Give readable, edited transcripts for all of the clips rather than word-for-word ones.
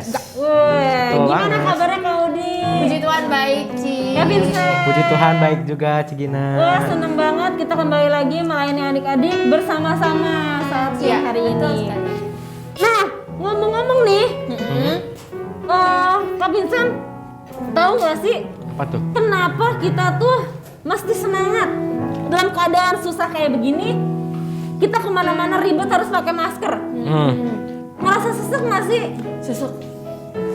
Yes. Woi, Betul gimana banget. kabarnya Kak Udi? Puji Tuhan baik, Ci. Kak Vincent. Puji Tuhan baik juga Cigina. Wah, seneng banget kita kembali lagi melayani adik-adik bersama-sama saat siang hari betul ini. sekali. Nah, ngomong-ngomong nih, Kak Vincent, tahu nggak sih Apa tuh? kenapa kita tuh mesti semangat dalam keadaan susah kayak begini? Kita kemana-mana ribet harus pakai masker. Ngerasa sesek nggak sih? Sesek.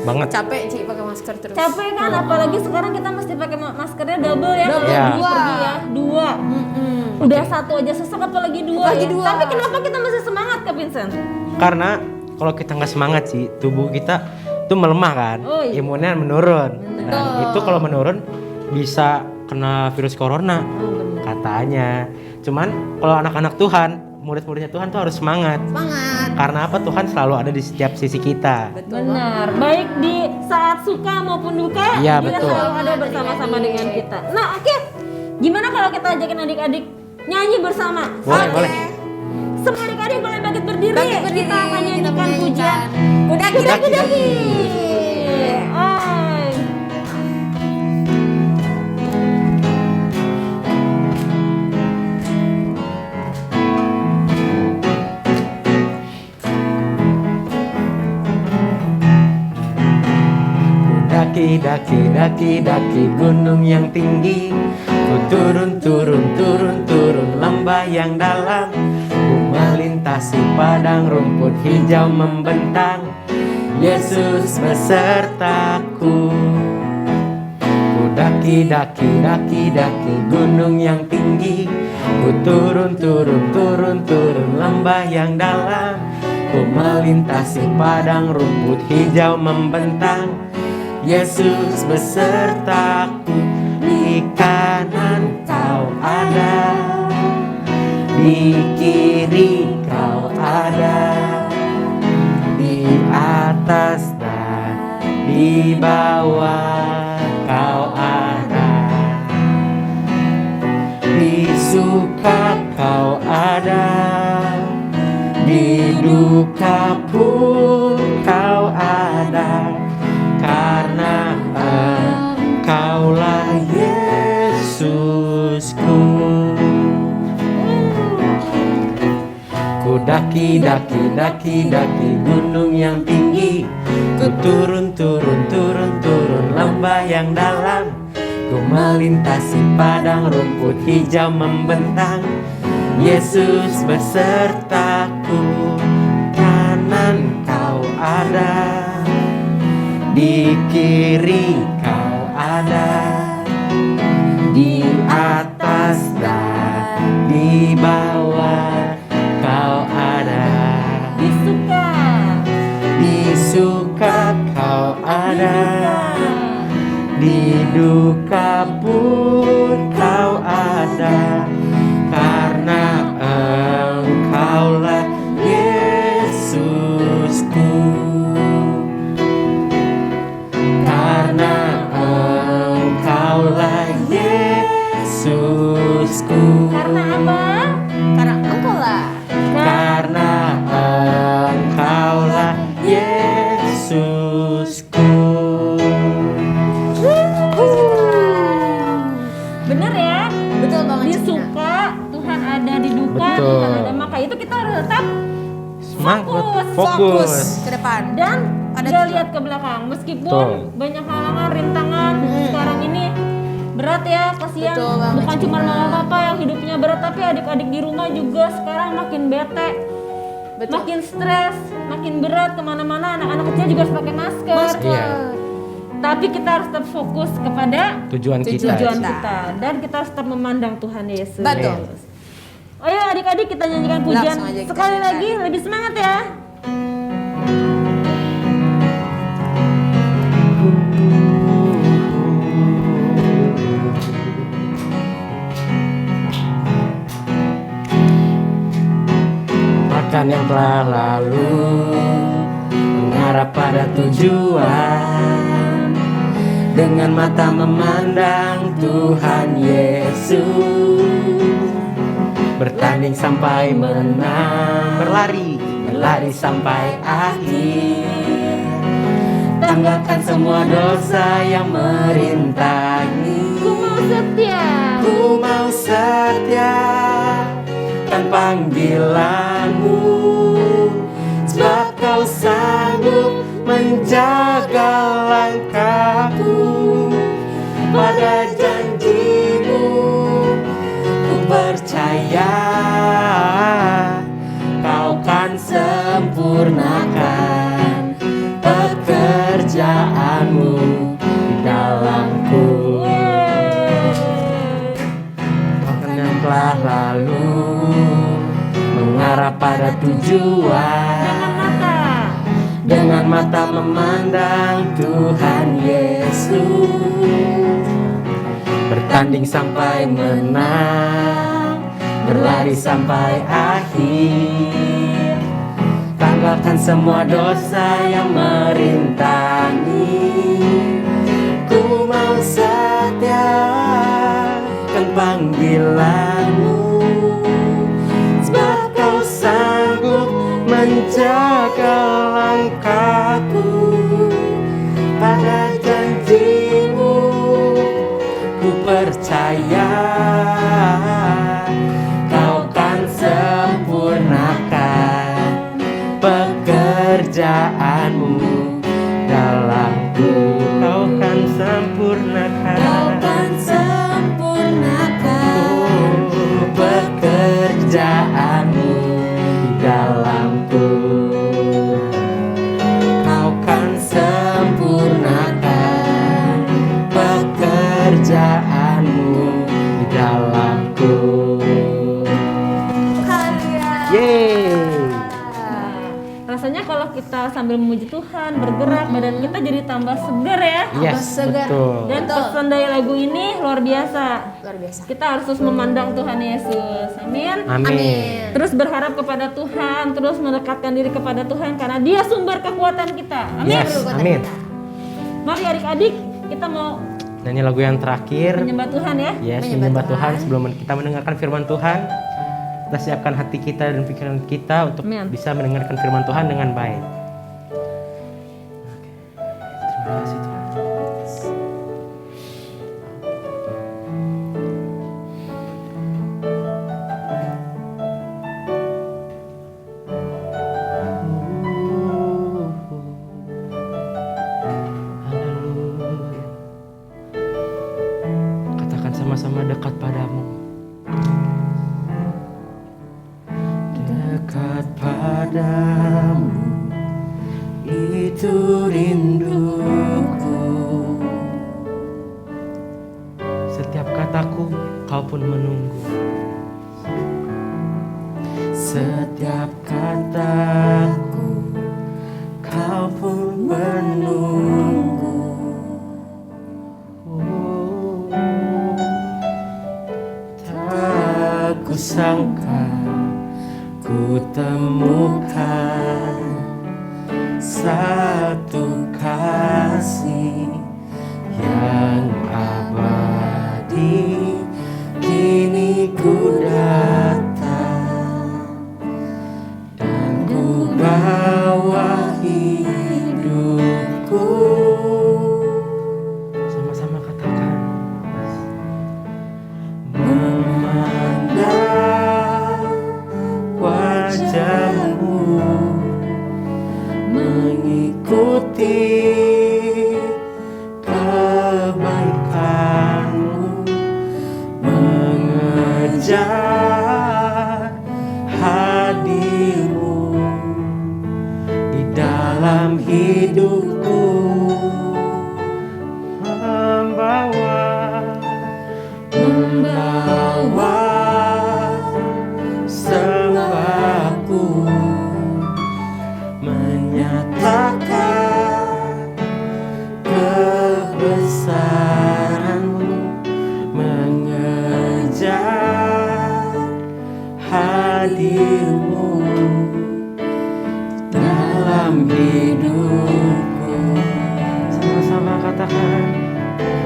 Banget. Capek, Ci, pakai masker terus. Capek kan, apalagi sekarang kita mesti pakai maskernya double ya. Double, kalau ya. pergi ya, dua. Udah satu aja sesek apalagi dua. Apalagi ya. dua. Tapi kenapa kita masih semangat Kak Vincent? Karena kalau kita nggak semangat sih, tubuh kita tuh melemah kan, Oh, iya. imunnya menurun. Bener. Dan itu kalau menurun bisa kena virus corona bener. katanya. Cuman kalau anak-anak Tuhan, murid-muridnya Tuhan tuh harus semangat. Semangat. Karena apa? Tuhan selalu ada di setiap sisi kita. Betul. Benar, baik di saat suka maupun duka, Iya, dia betul. selalu ada bersama-sama dengan kita. Nah, oke. Gimana kalau kita ajakin adik-adik nyanyi bersama? Boleh, Oke. boleh. Semua adik-adik boleh bangkit berdiri. Bangkit berdiri, Kita akan kita nyanyikan menyanyikan pujian. Kudaki, Kudaki, daki, daki. Ay. Daki, daki, daki, daki gunung yang tinggi. Ku turun, turun, turun, turun lembah yang dalam. Ku melintasi padang rumput hijau membentang. Yesus besertaku. Ku daki, daki, daki, daki gunung yang tinggi. Ku turun, turun, turun, turun lembah yang dalam. Ku melintasi padang rumput hijau membentang. Yesus besertaku, di kanan kau ada, di kiri kau ada, di atas dan di bawah kau ada, di suka kau ada, di duka pun kau ada. Karena Engkaulah Yesusku. Ku daki, daki, daki, daki gunung yang tinggi. Ku turun, turun, turun, turun lembah yang dalam. Ku melintasi padang rumput hijau membentang. Yesus besertaku, kanan kau ada, di kiri kau ada, di atas dan di bawah kau ada, Di suka, di suka kau ada, di duka pun kau ada. Karena Engkaulah Yesusku. Karena Engkaulah Yesusku. karena apa? Karena engkau lah. Karena Engkaulah Yesusku. Bener ya? Betul banget, Di Cina. suka Tuhan ada, di duka Betul. Tuhan ada. Maka itu kita harus tetap Semangat, Fokus. fokus. ke depan. dan Ada gak juga. lihat ke belakang. Meskipun Betul. banyak halangan, rintangan sekarang ini berat ya, kasihan. Betul banget, Bukan cuma Cina. mama papa yang hidupnya berat, tapi adik-adik di rumah juga sekarang makin bete, Betul. makin stres, makin berat kemana-mana. Anak-anak kecil juga harus pakai masker. Masker. Iya. Tapi kita harus tetap fokus kepada Tujuan kita. tujuan Kita. kita, dan kita harus tetap memandang Tuhan Yesus. Betul. Ayo adik-adik kita nyanyikan pujian Langsung aja kita sekali nyanyikan. lagi, lebih semangat ya. Makan yang telah lalu, mengarah pada tujuan, dengan mata memandang Tuhan Yesus, bertanding sampai menang, berlari sampai akhir, tanggalkan semua dosa yang merintangi. Ku mau setia, Ku mau setia kan panggilanmu, sebab kau sanggup menjaga langkahku. Pada janjimu ku percaya, kau kan sempurnakan pekerjaanmu di dalamku. Bahkan yang telah lalu mengarah pada tujuan, dengan mata memandang Tuhan Yesus, bertanding sampai menang, berlari sampai akhir. Tanggalkan semua dosa yang merintangi. Ku mau setia kan panggilanmu, sebab kau sanggup menjaga langkahku. Pada janjimu ku percaya, kau kan sempurnakan pekerjaanmu dalamku. Kau kan sempurnakan, Kau kan sempurnakan pekerjaanmu di dalamku. Kau kan sempurnakan pekerjaanmu di dalamku. Yeay. rasanya kalau kita sambil memuji Tuhan, bergerak, badan kita jadi tambah segar ya. Yes, segar. betul. Dan pesan dari lagu ini luar biasa. Luar biasa. Kita harus terus memandang Tuhan Yesus. Amin. Amin. Terus berharap kepada Tuhan, terus mendekatkan diri kepada Tuhan karena Dia sumber kekuatan kita. Amin. Yes, amin. Mari adik-adik, kita mau Nyanyi lagu yang terakhir. menyembah Tuhan ya. Yes, menyembah Tuhan. Sebelum kita mendengarkan firman Tuhan, kita siapkan hati kita dan pikiran kita untuk Amin. bisa mendengarkan firman Tuhan dengan baik. Terima kasih Tuhan. Haleluya. Katakan sama-sama, dekat padamu. Dekat padamu, itu rinduku. Setiap kataku, kau pun menunggu. Setiap kataku, kau pun menunggu. Oh, tak kusangka ku temukan satu kasih yang abadi. Kini ku datang dan ku bawa hidupku. Sama-sama katakan. Memandang wajahmu, mengikuti kebaikanmu, mengejar hadirmu di dalam hidupku, membawa sembahku, menyatakan kebesaranmu, mengejar hadirmu dalam hidupku. Sama-sama katakan,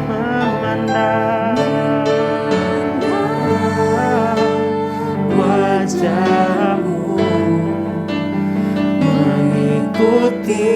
memandang wajahmu, mengikuti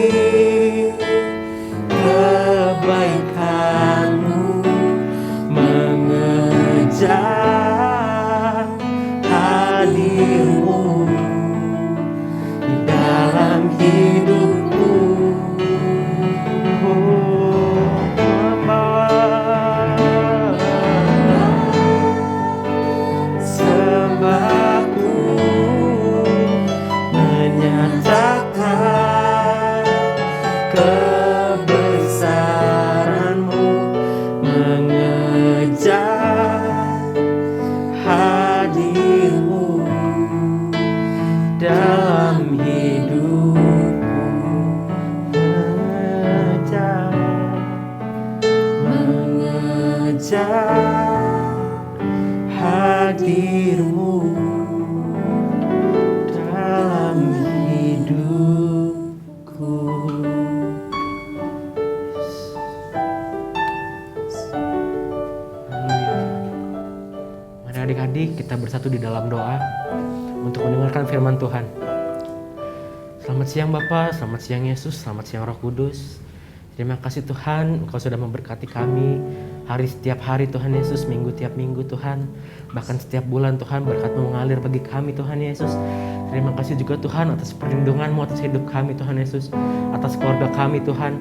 saja hadirmu dalam hidupku. Mari adik-adik kita bersatu di dalam doa untuk mendengarkan firman Tuhan. Selamat siang Bapa, selamat siang Yesus, selamat siang Roh Kudus. Terima kasih Tuhan, Engkau sudah memberkati kami hari setiap hari Tuhan Yesus, minggu tiap minggu Tuhan. Bahkan setiap bulan Tuhan berkat-Mu mengalir bagi kami Tuhan Yesus. Terima kasih juga Tuhan atas perlindungan-Mu atas hidup kami Tuhan Yesus. Atas keluarga kami Tuhan.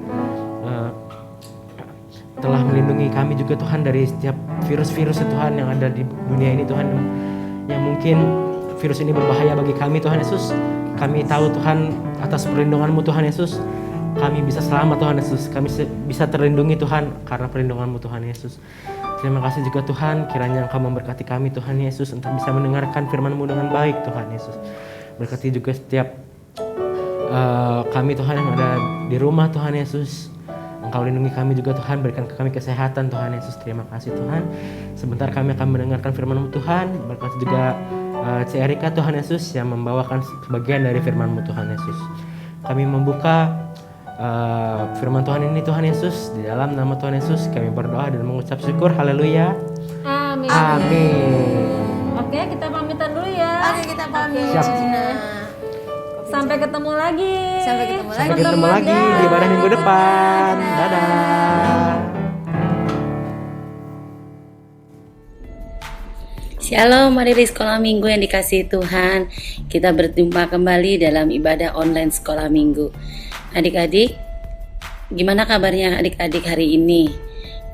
Telah melindungi kami juga Tuhan dari setiap virus-virus Tuhan yang ada di dunia ini Tuhan. Yang mungkin virus ini berbahaya bagi kami Tuhan Yesus. Kami tahu Tuhan atas perlindungan-Mu Tuhan Yesus. Kami bisa selamat Tuhan Yesus. Kami bisa terlindungi Tuhan karena perlindungan-Mu Tuhan Yesus. Terima kasih juga Tuhan, kiranya Engkau memberkati kami Tuhan Yesus untuk bisa mendengarkan firman-Mu dengan baik Tuhan Yesus. Berkati juga setiap kami Tuhan yang ada di rumah Tuhan Yesus. Engkau lindungi kami juga Tuhan, berikan ke kami kesehatan Tuhan Yesus. Terima kasih Tuhan. Sebentar kami akan mendengarkan firman-Mu Tuhan. Berkati juga Ci Erika Tuhan Yesus yang membawakan sebagian dari firman-Mu Tuhan Yesus. Kami membuka firman Tuhan ini Tuhan Yesus. Di dalam nama Tuhan Yesus kami berdoa dan mengucap syukur. Haleluya. Amin. Amin. Oke, kita pamitan dulu ya. Oke, kita pamit. Siap. Cina. Sampai ketemu lagi. Sampai ketemu lagi. Sampai ketemu lagi di ibadah minggu depan. Dadah. Shalom, mari di sekolah minggu yang dikasihi Tuhan. Kita berjumpa kembali dalam ibadah online sekolah minggu. Adik-adik, gimana kabarnya adik-adik hari ini?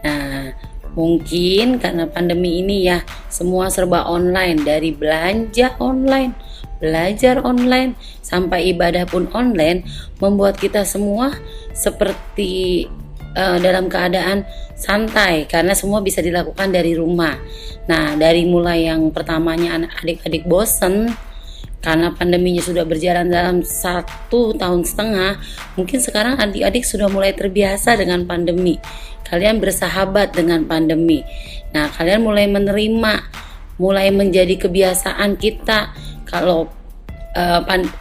Nah, mungkin karena pandemi ini ya, semua serba online. Dari belanja online, belajar online, sampai ibadah pun online, membuat kita semua seperti dalam keadaan santai karena semua bisa dilakukan dari rumah. Nah, dari mulai yang pertamanya adik-adik bosen karena pandeminya sudah berjalan dalam 1,5 tahun, mungkin sekarang adik-adik sudah mulai terbiasa dengan pandemi. Kalian bersahabat dengan pandemi. Nah, kalian mulai menerima, mulai menjadi kebiasaan kita kalau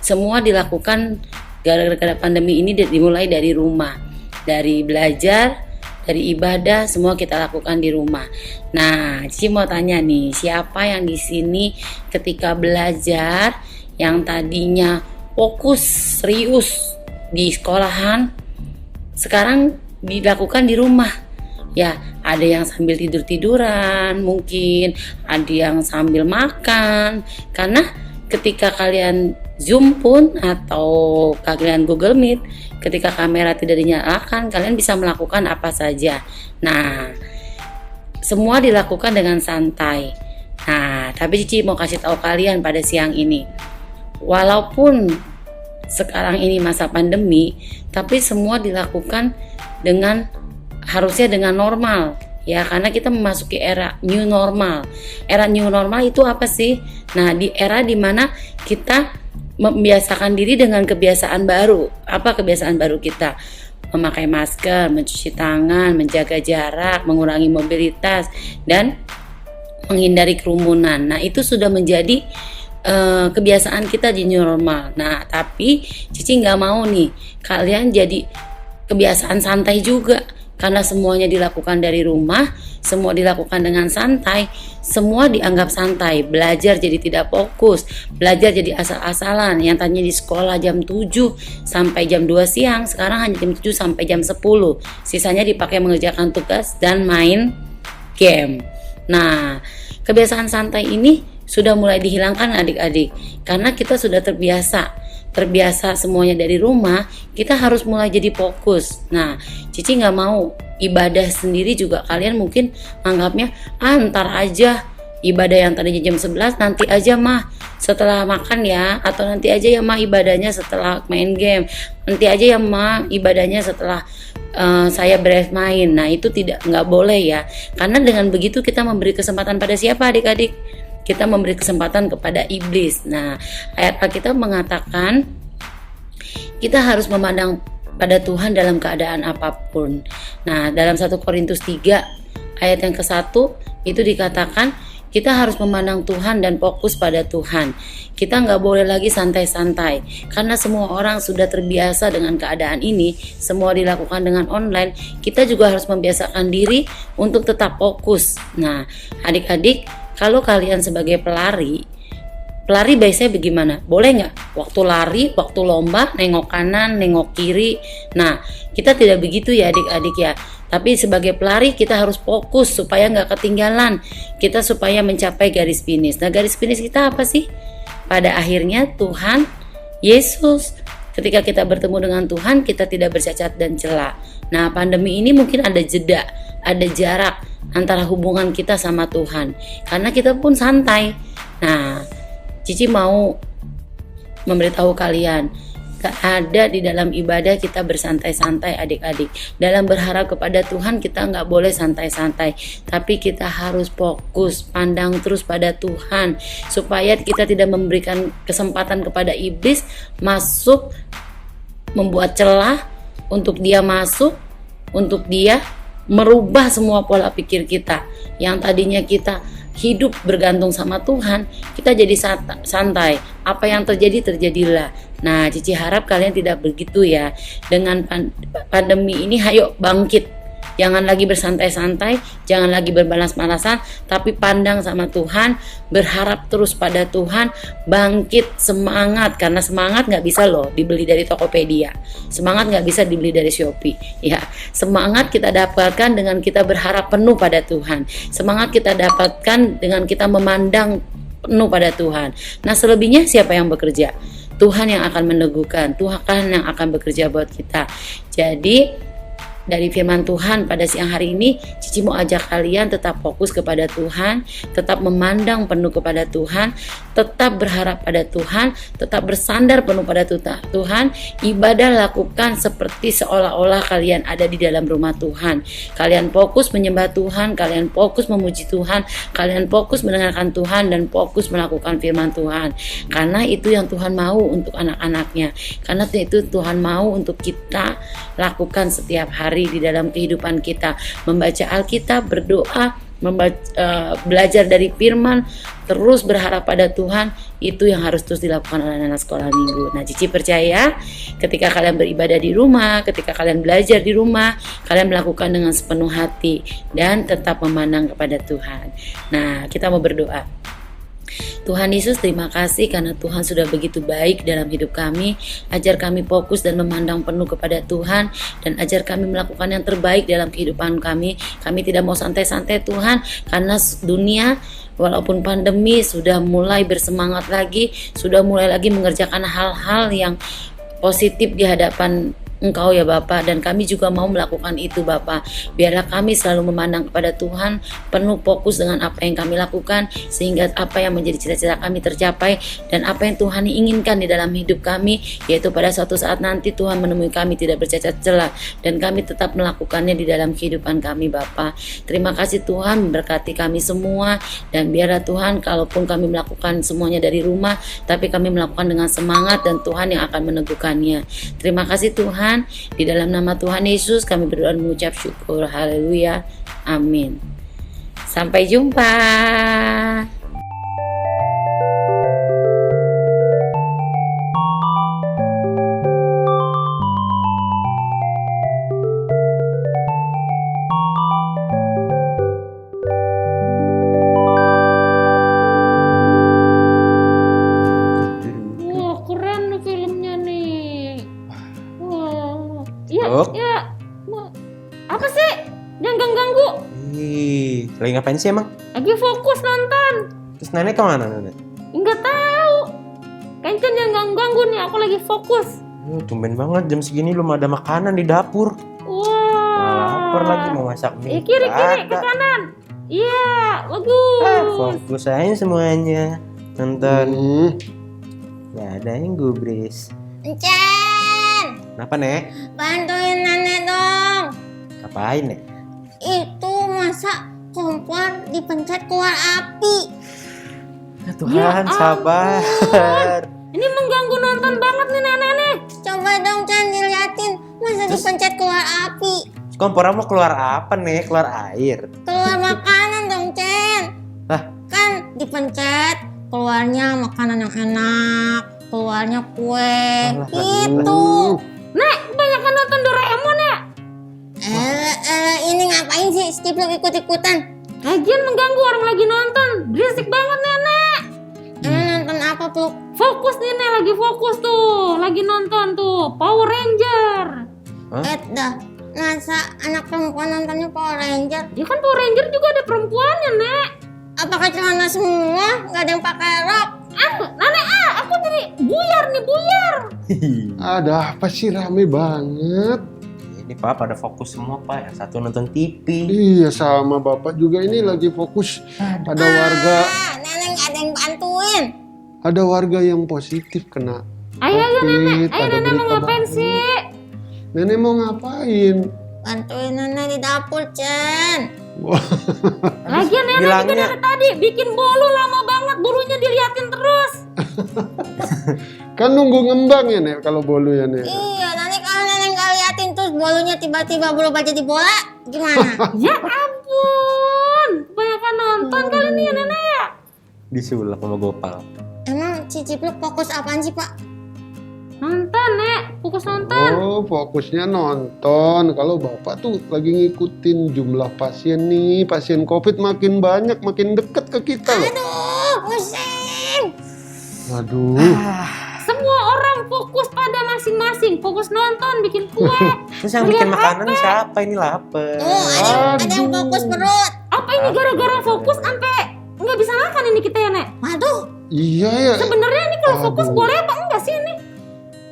semua dilakukan gara-gara pandemi ini dimulai dari rumah. Dari belajar, dari ibadah, semua kita lakukan di rumah. Nah, Cici mau tanya nih, siapa yang di sini ketika belajar yang tadinya fokus serius di sekolahan, sekarang dilakukan di rumah? Ya, ada yang sambil tidur-tiduran, mungkin ada yang sambil makan. Karena ketika kalian Zoom pun atau kalian Google Meet, ketika kamera tidak dinyalakan, kalian bisa melakukan apa saja. Nah, semua dilakukan dengan santai. Nah, tapi Cici mau kasih tahu kalian pada siang ini, walaupun sekarang ini masa pandemi, tapi semua dilakukan harusnya dengan normal. Ya, karena kita memasuki era new normal. Era new normal itu apa sih? Nah, di era dimana kita membiasakan diri dengan kebiasaan baru. Apa kebiasaan baru kita? Memakai masker, mencuci tangan, menjaga jarak, mengurangi mobilitas, dan menghindari kerumunan. Nah, itu sudah menjadi kebiasaan kita di new normal. Nah, tapi Cici nggak mau nih kalian jadi kebiasaan santai juga. Karena semuanya dilakukan dari rumah, semua dilakukan dengan santai, semua dianggap santai. Belajar jadi tidak fokus, belajar jadi asal-asalan. Yang tadinya di sekolah jam 7 sampai jam 2 siang, sekarang hanya jam 7 sampai jam 10. Sisanya dipakai mengerjakan tugas dan main game. Nah, kebiasaan santai ini sudah mulai dihilangkan adik-adik. Karena kita sudah terbiasa semuanya dari rumah, kita harus mulai jadi fokus. Nah, Cici nggak mau ibadah sendiri juga kalian mungkin anggapnya ntar aja ibadah yang tadinya jam 11 nanti aja mah setelah makan ya, atau nanti aja ya mah ibadahnya setelah main game, nanti aja ya mah ibadahnya setelah saya beres main. Nah, itu nggak boleh ya, karena dengan begitu kita memberi kesempatan pada siapa adik-adik? Kita memberi kesempatan kepada iblis. Nah, ayat Alkitab mengatakan kita harus memandang pada Tuhan dalam keadaan apapun. Nah, dalam 1 Korintus 3 ayat yang ke-1 itu dikatakan kita harus memandang Tuhan dan fokus pada Tuhan. Kita nggak boleh lagi santai-santai, karena semua orang sudah terbiasa dengan keadaan ini, semua dilakukan dengan online. Kita juga harus membiasakan diri untuk tetap fokus. Nah, adik-adik, kalau kalian sebagai pelari biasanya bagaimana? Boleh nggak? Waktu lari, waktu lomba, nengok kanan, nengok kiri. Nah, kita tidak begitu ya adik-adik ya. Tapi sebagai pelari kita harus fokus supaya nggak ketinggalan. Kita supaya mencapai garis finish. Nah, garis finish kita apa sih? Pada akhirnya Tuhan Yesus. Ketika kita bertemu dengan Tuhan, kita tidak bercacat dan celah. Nah, pandemi ini mungkin ada jeda, ada jarak antara hubungan kita sama Tuhan. Karena kita pun santai. Nah, Cici mau memberitahu kalian, gak ada di dalam ibadah kita bersantai-santai adik-adik. Dalam berharap kepada Tuhan kita gak boleh santai-santai, tapi kita harus fokus, pandang terus pada Tuhan, supaya kita tidak memberikan kesempatan kepada iblis masuk, membuat celah untuk dia masuk, untuk dia merubah semua pola pikir kita. Yang tadinya kita hidup bergantung sama Tuhan, kita jadi santai. Apa yang terjadi, terjadilah. Nah, Cici harap kalian tidak begitu ya. Dengan pandemi ini, ayo bangkit. Jangan lagi bersantai-santai, jangan lagi berbalas-malasan, tapi pandang sama Tuhan, berharap terus pada Tuhan, bangkit, semangat. Karena semangat gak bisa loh dibeli dari Tokopedia, semangat gak bisa dibeli dari Shopee ya. Semangat kita dapatkan dengan kita berharap penuh pada Tuhan. Semangat kita dapatkan dengan kita memandang penuh pada Tuhan. Nah, selebihnya siapa yang bekerja? Tuhan yang akan meneguhkan, Tuhan yang akan bekerja buat kita. Jadi dari firman Tuhan pada siang hari ini, Cici mau ajak kalian tetap fokus kepada Tuhan, tetap memandang penuh kepada Tuhan, tetap berharap pada Tuhan, tetap bersandar penuh pada Tuhan. Ibadah lakukan seperti seolah-olah kalian ada di dalam rumah Tuhan. Kalian fokus menyembah Tuhan, kalian fokus memuji Tuhan, kalian fokus mendengarkan Tuhan, dan fokus melakukan firman Tuhan. Karena itu yang Tuhan mau untuk anak-anaknya. Karena itu Tuhan mau untuk kita lakukan setiap hari di dalam kehidupan kita, membaca Alkitab, berdoa, belajar dari firman, terus berharap pada Tuhan. Itu yang harus terus dilakukan oleh anak-anak sekolah minggu. Nah, Cici percaya ketika kalian beribadah di rumah, ketika kalian belajar di rumah, kalian melakukan dengan sepenuh hati dan tetap memandang kepada Tuhan. Nah, kita mau berdoa. Tuhan Yesus, terima kasih karena Tuhan sudah begitu baik dalam hidup kami. Ajar kami fokus dan memandang penuh kepada Tuhan, dan ajar kami melakukan yang terbaik dalam kehidupan kami. Kami tidak mau santai-santai Tuhan, karena dunia walaupun pandemi sudah mulai bersemangat lagi, sudah mulai lagi mengerjakan hal-hal yang positif di hadapan Engkau ya Bapa, dan kami juga mau melakukan itu Bapa. Biarlah kami selalu memandang kepada Tuhan, penuh fokus dengan apa yang kami lakukan, sehingga apa yang menjadi cita-cita kami tercapai, dan apa yang Tuhan inginkan di dalam hidup kami, yaitu pada suatu saat nanti Tuhan menemui kami tidak bercacat celah, dan kami tetap melakukannya di dalam kehidupan kami Bapa. Terima kasih Tuhan, memberkati kami semua, dan biarlah Tuhan kalaupun kami melakukan semuanya dari rumah, tapi kami melakukan dengan semangat, dan Tuhan yang akan meneguhkannya. Terima kasih Tuhan. Di dalam nama Tuhan Yesus kami berdoa dan mengucap syukur. Haleluya. Amin. Sampai jumpa. Wah, keren nih filmnya nih. Wah, iya, Dok. iya. Wah, apa sih? Jangan ganggu. Ih, lagi ngapain sih emang? Lagi fokus nonton. Terus nenek kemana nenek? Enggak tahu. Kencen jangan ganggu nih, aku lagi fokus. Tumben banget jam segini belum ada makanan di dapur. Wah. Lapar lagi mau masak mie. Kiri ke Ada. kanan. Iya, bagus. Fokus aja semuanya. Nonton. Gak ada yang gubris. Encen, Kenapa nek? bantuin nenek dong. Ngapain nek? Itu masa kompor dipencet keluar api. Ya Tuhan, sabar. Ini mengganggu nonton banget nih nenek nih. Coba dong Cen diliatin, masa dipencet keluar api. Kompor mau keluar apa nih? Keluar air. Keluar makanan dong, Cen. Hah? Kan dipencet, keluarnya makanan yang enak, keluarnya kue. Gitu. Nek, kebanyakan nonton Doraemon ya? Ini ngapain sih si Cipluk ikut-ikutan? Lagian mengganggu orang lagi nonton. Berisik banget nenek. Nonton apa, Pluk? Fokus nenek, lagi fokus tuh. Lagi nonton tuh Power Ranger. Dah, masa anak perempuan nontonnya Power Ranger? Ya kan Power Ranger juga ada perempuannya, Nek. Apakah celana semua? Gak ada yang pakai rok? Nenek, aku jadi buyar nih, buyar. Ada apa sih, rame banget? Ini Pak pada fokus semua Pak. Yang satu nonton TV. Iya, sama bapak juga ini lagi fokus. Ada warga, Nenek gak ada yang bantuin. ada warga yang positif kena Ayo nenek, COVID. ayo Ada nenek mau berita ngapain baru. sih? Nenek mau ngapain? Bantuin nenek di dapur, Cen. Wah, Lagian nenek juga bilangnya- dari tadi bikin bolu lama banget, bolunya diliatin terus. kan nunggu ngembang ya Nek kalau bolu ya Nek. Iya, nanti kalau nenek gak liatin terus bolunya tiba-tiba berubah jadi bola, gimana? Ya ampun, kebanyakan nonton kali ini ya nenek ya. Disulap sama Gopal. Emang si Cipluk fokus apaan sih, Pak? Nonton nek, fokus nonton. Oh, fokusnya nonton. Kalau bapak tuh lagi ngikutin jumlah pasien nih. Pasien COVID makin banyak, makin deket ke kita loh. Aduh, pusing. Aduh. Semua orang fokus pada masing-masing, fokus nonton, bikin kue. Terus yang bikin makanan siapa? Ini lapar. Oh, ada yang fokus perut. Apa ini gara-gara fokus sampai nggak bisa makan ini kita ya nek? Waduh, Iya ya. Sebenarnya ini kalau fokus Aduh. boleh apa enggak sih ini?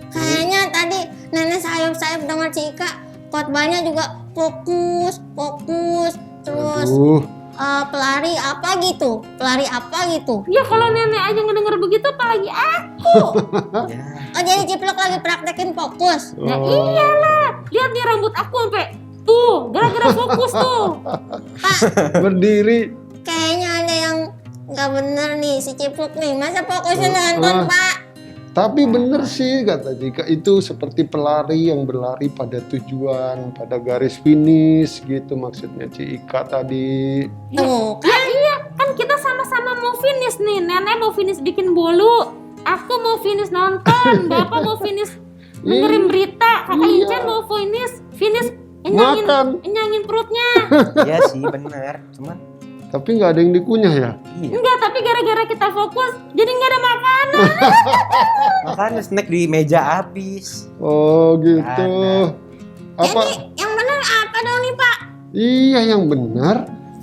kayaknya tadi nenek sayup-sayup dengar si Ika khotbahnya juga fokus. Terus Aduh. pelari apa gitu? Ya kalau nenek aja ngedenger begitu apalagi aku. Ya. Oh, jadi Cipluk lagi praktekin fokus. Nah Oh. iyalah, lihat nih rambut aku sampai tuh, gara-gara fokus tuh. Berdiri. Kayaknya ada yang nggak bener nih si Cipluk nih. Masa fokusnya nonton, Pak? Tapi bener sih kata Jika, itu seperti pelari yang berlari pada tujuan, pada garis finish gitu maksudnya Cika tadi. Tuh, Ya iya, kan kita sama-sama mau finish nih. Nenek mau finish bikin bolu, aku mau finish nonton, bapak mau finish dengerin berita, kakak Iya. Incan mau finish Makan. enyangin perutnya. Iya sih benar. Cuman Tapi nggak ada yang dikunyah ya? iya. Enggak, tapi gara-gara kita fokus, jadi nggak ada makanan. Makanya snack di meja habis. Oh gitu. Ada. Apa? jadi yang bener apa dong nih, Pak? Iya yang benar.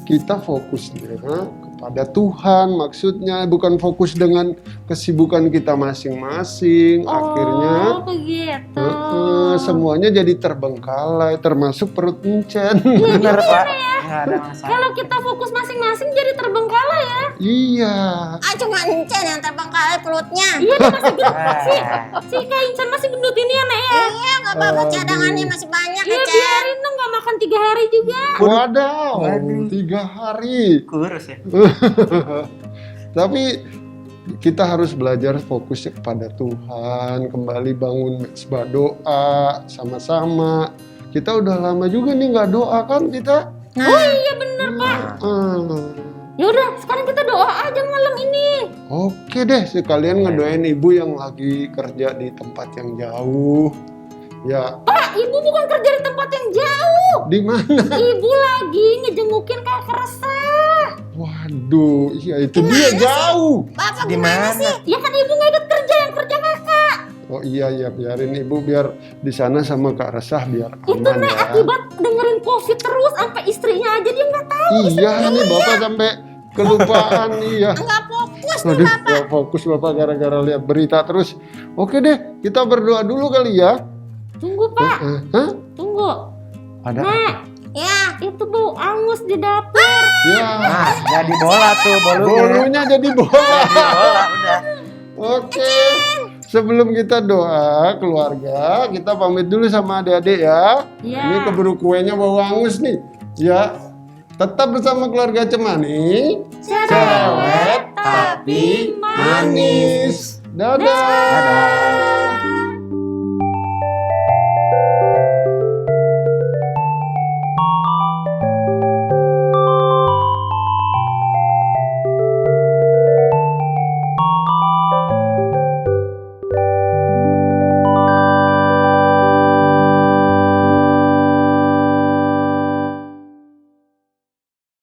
Kita fokusnya kepada Tuhan maksudnya, bukan fokus dengan kesibukan kita masing-masing. Akhirnya Oh, begitu. semuanya jadi terbengkalai, termasuk perut Encen. Bener Pak. Nggak ada masalah. Kalau kita fokus masing-masing jadi terbengkalai ya. Iya. Cuma Encen yang terbengkalai perutnya. Iya, dia masih gendut. Ah. Si Kak Incan masih gendut ini ya, Nek ya. Iya, nggak apa-apa, cadangannya masih banyak ya, Iya, Cen. biarin dong nggak makan 3 hari juga. Wadaw, Waduh. 3 hari. Kurus ya. Tapi kita harus belajar fokus kepada Tuhan, kembali bangun mezbah doa sama-sama. Kita udah lama juga nih nggak doa kan kita? Nah, Iya bener Pak. Ya udah, sekarang kita doa aja malam ini. Oke deh, sekalian ngedoain ibu yang lagi kerja di tempat yang jauh. Ya, Pak, ibu bukan kerja di tempat yang jauh. di mana? Ibu lagi ngejengukin kakak resah. Waduh, iya itu dia jauh. Bapak Di gimana mana? sih? Ya kan ibu nggak ikut kerja, yang kerja kakak. Oh iya ya, biarin ibu biar di sana sama Kak Resah biar Itu aman Nek ya. akibat dengerin covid terus sampai istrinya aja dia nggak tahu. Iya, ini Bapak sampai kelupaan iya. Nggak fokus nih, Aduh, Bapak. gak fokus Bapak gara-gara lihat berita terus. Oke deh, kita berdoa dulu kali ya. Tunggu Pak, Hah? tunggu. Ada Nek, Ya, itu bau angus di dapur. ya. Nah, jadi bola tuh bolunya. Bolunya jadi bola. Jadi bola udah. Oke. Sebelum kita doa keluarga, kita pamit dulu sama adik-adik ya. Iya. Ini keburu kuenya bau angus nih. Ya. Tetap bersama keluarga Cemani. Cerewet tapi manis. Dadah. Dadah.